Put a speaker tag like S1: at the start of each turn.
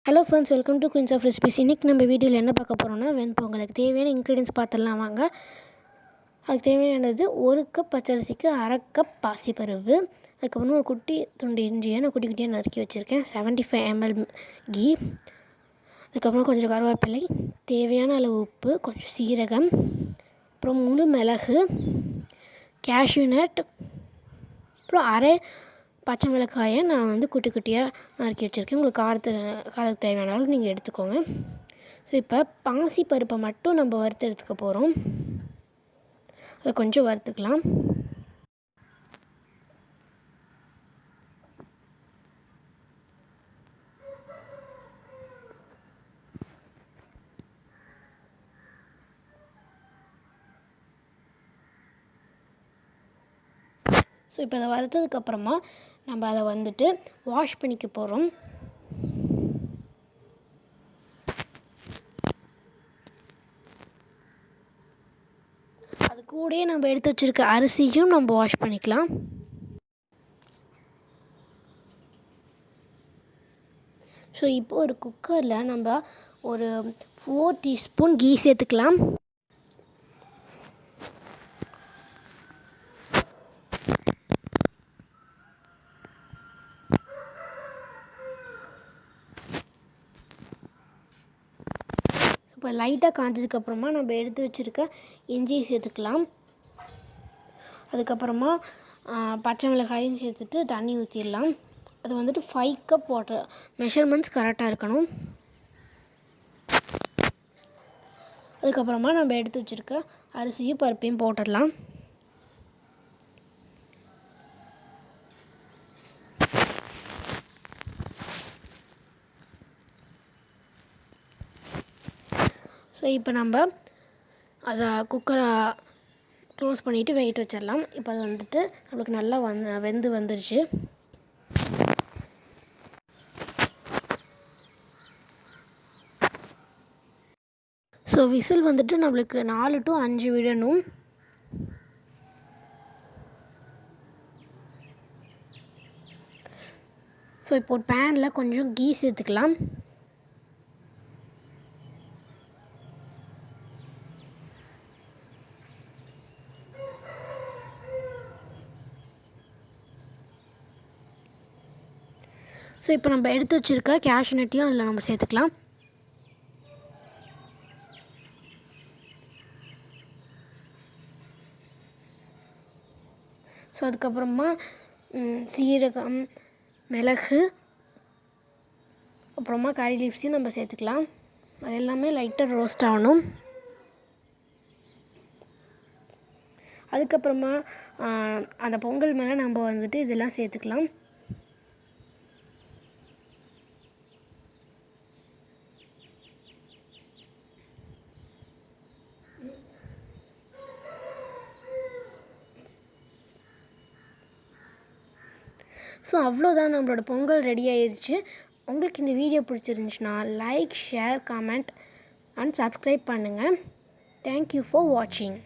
S1: Hello friends, welcome to queens of recipes. இன்றைக்கி நம்ம வீடியோவில் என்ன பார்க்க போகிறோம்னா, வெண்பொங்கலுக்கு தேவையான இன்க்ரீடியன்ஸ் பார்த்துடலாம் வாங்க. அதுக்கு தேவையானது 1 கப் பச்சரிசிக்கு 1/2 கப் பாசிப்பருப்பு, அதுக்கப்புறமா ஒரு குட்டி துண்டு இஞ்சியை நான் குட்டி குட்டியாக நறுக்கி வச்சுருக்கேன், 75 ml கீ, அதுக்கப்புறம் கொஞ்சம் கருவேப்பிலை, தேவையான அளவு உப்பு, கொஞ்சம் சீரகம், அப்புறம் முழு மிளகு, கேஷ்யூ நட், அப்புறம் அரை பச்சை மிளகாயை நான் குட்டி குட்டியாக நறுக்கி வச்சுருக்கேன். உங்களுக்கு காரத்துக்கு தேவையான அளவுக்கு நீங்கள் எடுத்துக்கோங்க. ஸோ இப்போ பாசி பருப்பை மட்டும் நம்ம வறுத்து எடுத்துக்க போகிறோம். அதை கொஞ்சம் வறுத்துக்கலாம். ஸோ இப்போ அதை வறுத்ததுக்கப்புறமா நம்ம அதை வாஷ் பண்ணிக்க போகிறோம். அது கூடயே நம்ம எடுத்து வச்சுருக்க அரிசியும் நம்ம வாஷ் பண்ணிக்கலாம். ஸோ இப்போ ஒரு குக்கரில் நம்ம ஒரு 4 டீஸ்பூன் கீ சேர்த்துக்கலாம். இப்போ லைட்டாக காஞ்சதுக்கப்புறமா நம்ம எடுத்து வச்சுருக்க இஞ்சியை சேர்த்துக்கலாம். அதுக்கப்புறமா பச்சை மிளகாயும் சேர்த்துட்டு தண்ணி ஊற்றிடலாம். அது 5 கப் வாட்டர், மெஷர்மெண்ட்ஸ் கரெக்டாக இருக்கணும். அதுக்கப்புறமா நம்ம எடுத்து வச்சுருக்க அரிசியும் பருப்பையும் போட்டுடலாம். ஸோ இப்போ நம்ம அதை குக்கரை க்ளோஸ் பண்ணிவிட்டு வெயிட் வச்சிடலாம். இப்போ அது நம்மளுக்கு நல்லா வெந்து வந்துருச்சு. ஸோ விசில் நம்மளுக்கு 4 to 5 விடணும். ஸோ இப்போ ஒரு பேனில் கொஞ்சம் கீ சேர்த்துக்கலாம். ஸோ இப்போ நம்ம எடுத்து வச்சுருக்க கேஷ்யூ நட்டையும் அதில் நம்ம சேர்த்துக்கலாம். ஸோ அதுக்கப்புறமா சீரகம், மிளகு, அப்புறமா கறி லீவ்ஸையும் நம்ம சேர்த்துக்கலாம். அது எல்லாமே லைட்டாக ரோஸ்ட் ஆகணும். அதுக்கப்புறமா அந்த பொங்கல் மேலே நம்ம இதெல்லாம் சேர்த்துக்கலாம். ஸோ அவ்வளோதான், நம்மளோட பொங்கல் ரெடி ஆயிடுச்சு. உங்களுக்கு இந்த வீடியோ பிடிச்சிருந்துச்சுன்னா like, share, comment and subscribe பண்ணுங்கள். தேங்க்யூ ஃபார் வாட்சிங்.